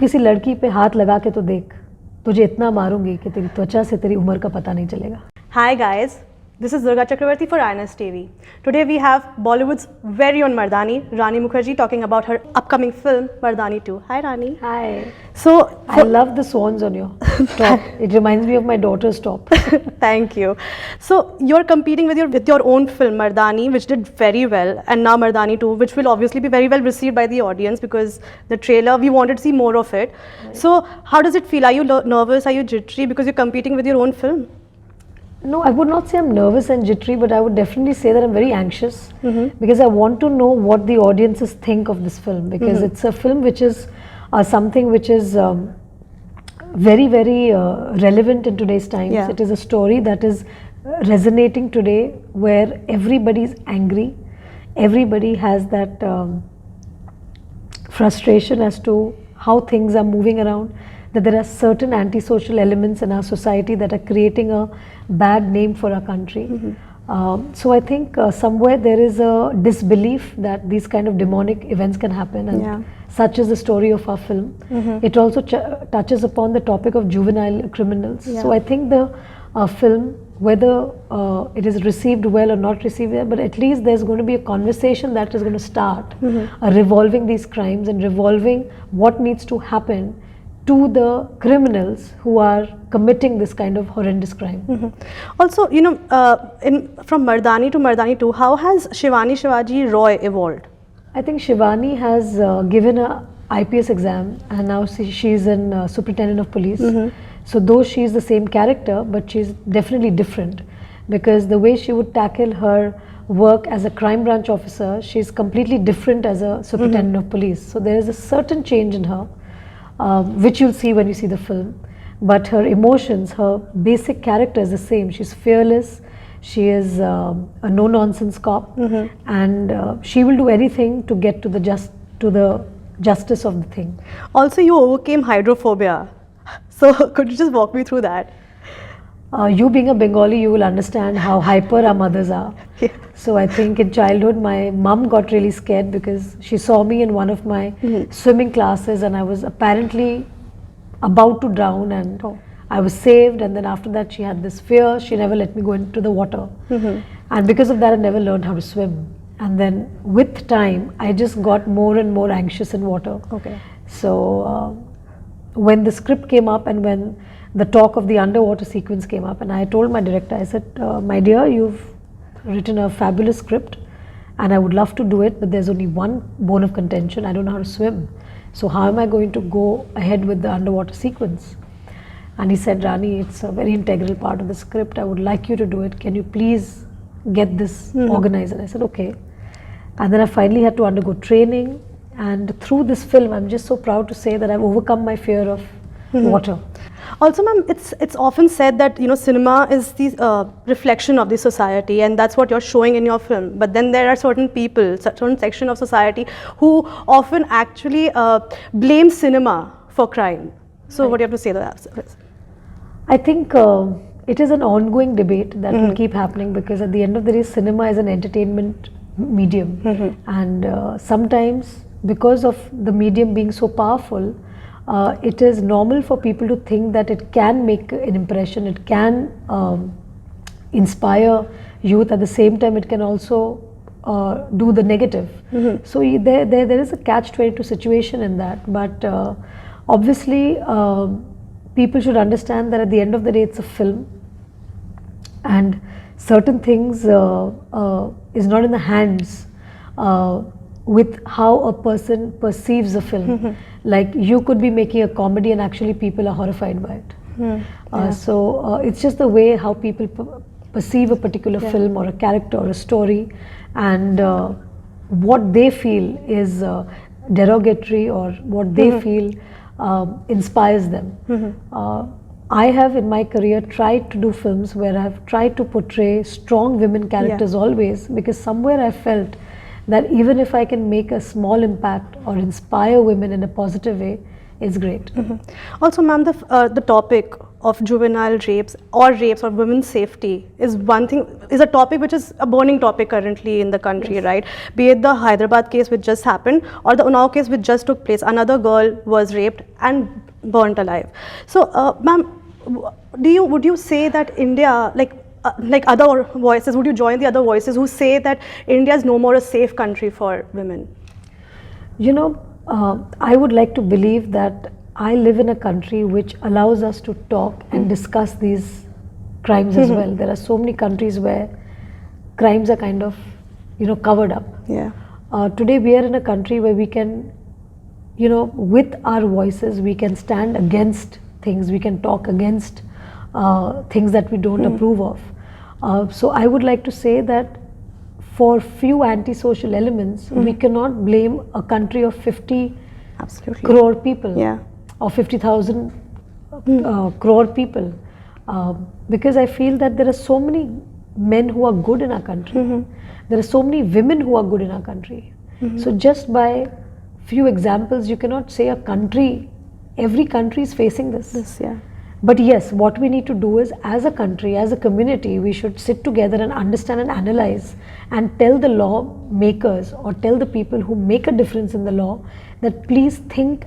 किसी लड़की पे हाथ लगा के तो देख, तुझे इतना मारूंगी कि तेरी त्वचा से तेरी उम्र का पता नहीं चलेगा. Hi guys, this is Durga Chakravarti for INS TV. Today we have Bollywood's very own Mardani, Rani Mukherjee, talking about her upcoming film Mardani 2. Hi Rani. Hi. So I love the swans on your top. It reminds me of my daughter's top. Thank you. So you're competing with your own film Mardani, which did very well, and now Mardani 2, which will obviously be very well received by the audience because the trailer, we wanted to see more of it. Right. So how does it feel? Are you nervous? Are you jittery because you're competing with your own film? No, I would not say I'm nervous and jittery, but I would definitely say that I'm very anxious because I want to know what the audiences think of this film, because it's a film which is something which is very, very relevant in today's times. Yeah. It is a story that is resonating today, where everybody is angry, everybody has that frustration as to how things are moving around, that there are certain antisocial elements in our society that are creating a bad name for our country. So I think somewhere there is a disbelief that these kind of demonic events can happen, and such is the story of our film. It also touches upon the topic of juvenile criminals. So I think the film, whether it is received well or not received well, but at least there's going to be a conversation that is going to start revolving these crimes and revolving what needs to happen to the criminals who are committing this kind of horrendous crime. Also, you know, from Mardani to Mardani 2, how has Shivani Shivaji Roy evolved? I think Shivani has given a IPS exam, and now she's in Superintendent of Police. So though she's the same character, but she's definitely different, because the way she would tackle her work as a crime branch officer, she's completely different as a Superintendent of Police. So there is a certain change in her, which you'll see when you see the film. But her emotions, her basic character is the same. She's fearless, she is a no-nonsense cop, and she will do anything to get to the justice of the thing. Also, you overcame hydrophobia. So could you just walk me through that? You being a Bengali, you will understand how hyper our mothers are. So I think in childhood, my mum got really scared because she saw me in one of my swimming classes, and I was apparently about to drown, and I was saved. And then after that, she had this fear. She never let me go into the water. And because of that, I never learned how to swim. And then with time, I just got more and more anxious in water. So when the script came up, and when the talk of the underwater sequence came up, and I told my director, I said, my dear, you've written a fabulous script and I would love to do it, but there's only one bone of contention: I don't know how to swim. So how am I going to go ahead with the underwater sequence? And he said, Rani, it's a very integral part of the script. I would like you to do it. Can you please get this organized? And I said, okay. And then I finally had to undergo training, and through this film, I'm just so proud to say that I've overcome my fear of water. Also, ma'am, it's often said that, you know, cinema is the reflection of the society, and that's what you're showing in your film. But then there are certain people, certain section of society who often actually blame cinema for crime. So what do you have to say to that? I think it is an ongoing debate that will keep happening, because at the end of the day, cinema is an entertainment medium, and sometimes because of the medium being so powerful, it is normal for people to think that it can make an impression, it can inspire youth. At the same time, it can also do the negative. So there is a catch-22 situation in that. But obviously, people should understand that at the end of the day, it's a film, and certain things is not in the hands with how a person perceives a film. Like, you could be making a comedy and actually people are horrified by it. So it's just the way how people perceive a particular film or a character or a story, and what they feel is derogatory, or what they feel inspires them. I have in my career tried to do films where I have tried to portray strong women characters always, because somewhere I felt that even if I can make a small impact or inspire women in a positive way, it's great. Also, ma'am, the topic of juvenile rapes or women's safety is a topic which is a burning topic currently in the country, Yes. right? Be it the Hyderabad case which just happened or the Unnao case which just took place. Another girl was raped and burnt alive. So, ma'am, would you say that India, like other voices, would you join the other voices who say that India is no more a safe country for women? You know, I would like to believe that I live in a country which allows us to talk and discuss these crimes as well. There are so many countries where crimes are kind of, covered up. Yeah. Today we are in a country where we can, with our voices, we can stand against things, we can talk against things that we don't approve of. So I would like to say that for few antisocial elements, we cannot blame a country of 50 Absolutely. crore people Yeah. or 50,000 crore people, because I feel that there are so many men who are good in our country. There are so many women who are good in our country. So just by few examples, you cannot say every country is facing this. Yeah. But yes, what we need to do is, as a country, as a community, we should sit together and understand and analyze and tell the lawmakers or tell the people who make a difference in the law that please think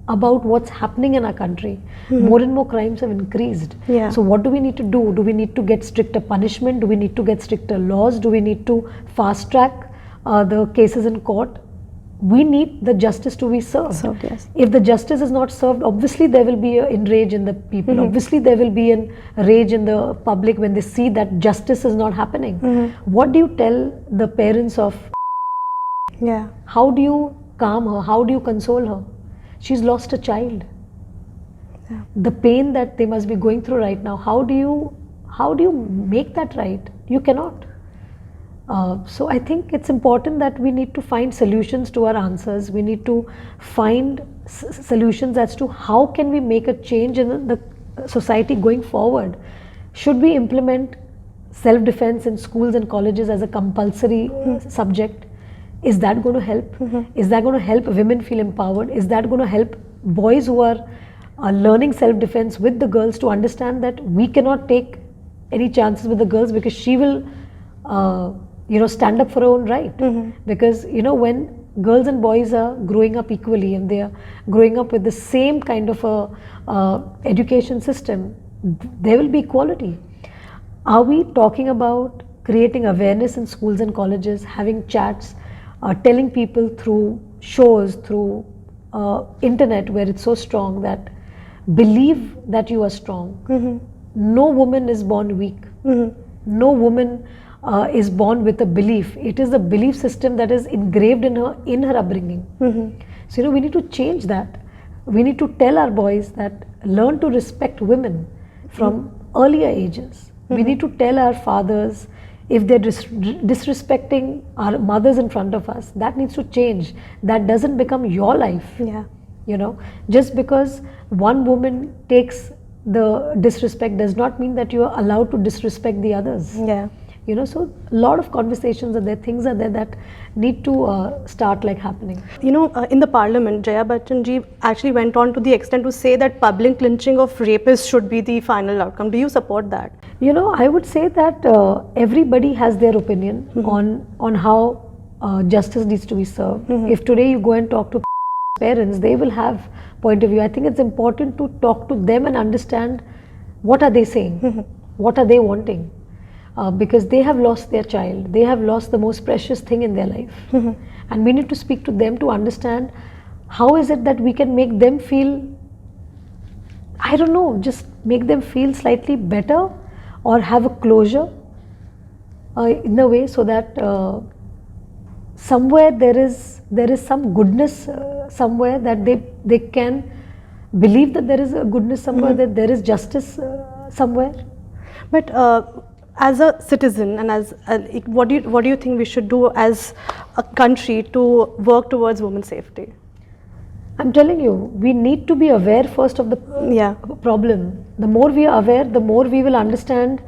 about what's happening in our country. More and more crimes have increased. Yeah. So what do we need to do? Do we need to get stricter punishment? Do we need to get stricter laws? Do we need to fast track the cases in court? We need the justice to be served. Served, yes. If the justice is not served, obviously there will be an enrage in the people. Obviously there will be an rage in the public when they see that justice is not happening. What do you tell the parents of? Yeah. How do you calm her? How do you console her? She's lost a child. Yeah. The pain that they must be going through right now, how do you make that right? You cannot. So I think it's important that we need to find solutions to our answers. We need to find solutions as to how can we make a change in the society going forward. Should we implement self-defense in schools and colleges as a compulsory subject? Is that going to help? Is that going to help women feel empowered? Is that going to help boys who are learning self-defense with the girls to understand that we cannot take any chances with the girls because she will stand up for her own right? Because when girls and boys are growing up equally and they are growing up with the same kind of a education system, there will be equality. Are we talking about creating awareness in schools and colleges, having chats, telling people through shows, through internet where it's so strong that believe that you are strong? No woman is born weak. No woman is born with a belief. It is the belief system that is engraved in her upbringing. So we need to change that. We need to tell our boys that learn to respect women from earlier ages. We need to tell our fathers, if they're disrespecting our mothers in front of us, that needs to change. That doesn't become your life. Yeah. Just because one woman takes the disrespect does not mean that you are allowed to disrespect the others. Yeah. So a lot of conversations are there, things are there that need to start happening. In the parliament, Jaya Bachchan ji actually went on to the extent to say that public lynching of rapists should be the final outcome. Do you support that? I would say that everybody has their opinion on how justice needs to be served. If today you go and talk to parents, they will have point of view. I think it's important to talk to them and understand what are they saying, what are they wanting. Because they have lost their child, they have lost the most precious thing in their life. And we need to speak to them to understand how is it that we can make them feel, I don't know, just make them feel slightly better or have a closure in a way so that somewhere there is some goodness somewhere, that they can believe that there is a goodness somewhere, that there is justice somewhere. But as a citizen and as what do you think we should do as a country to work towards women's safety? I'm telling you, we need to be aware first of the problem. The more we are aware, the more we will understand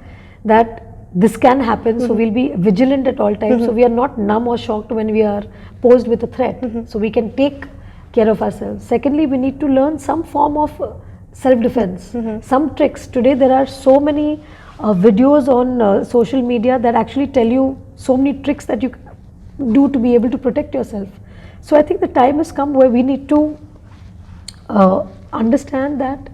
that this can happen. So we'll be vigilant at all times. So we are not numb or shocked when we are posed with a threat. So we can take care of ourselves. Secondly, we need to learn some form of self-defense, some tricks. Today there are so many videos on social media that actually tell you so many tricks that you can do to be able to protect yourself. So I think the time has come where we need to understand that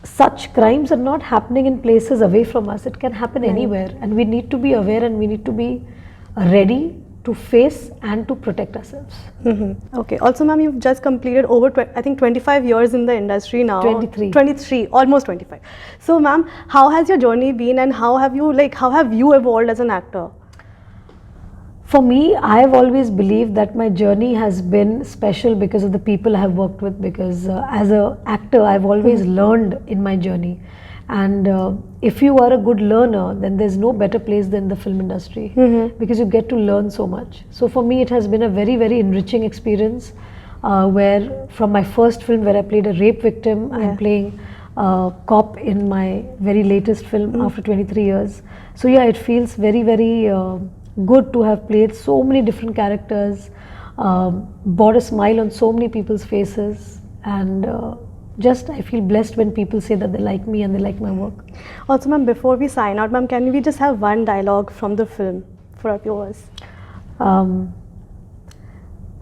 such crimes are not happening in places away from us. It can happen anywhere, and we need to be aware and we need to be ready to face and to protect ourselves. Okay. Also, ma'am, you've just completed I think 25 years in the industry now. 23. 23, almost 25. So, ma'am, how has your journey been, and how have you evolved as an actor? For me, I have always believed that my journey has been special because of the people I have worked with, because as an actor, I've always learned in my journey. And if you are a good learner, then there's no better place than the film industry, because you get to learn so much. So for me, it has been a very, very enriching experience, where from my first film where I played a rape victim, I'm playing cop in my very latest film after 23 years. So yeah, it feels very, very good to have played so many different characters, brought a smile on so many people's faces, and just I feel blessed when people say that they like me and they like my work. Also, ma'am, before we sign out, ma'am, can we just have one dialogue from the film for our viewers?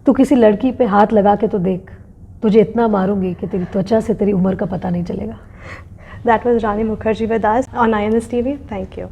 तू किसी लड़की पे हाथ लगा के तो देख, तुझे इतना मारूंगी कि तेरी त्वचा से तेरी उम्र का पता नहीं चलेगा. That was Rani Mukherjee with us on INS TV. Thank you.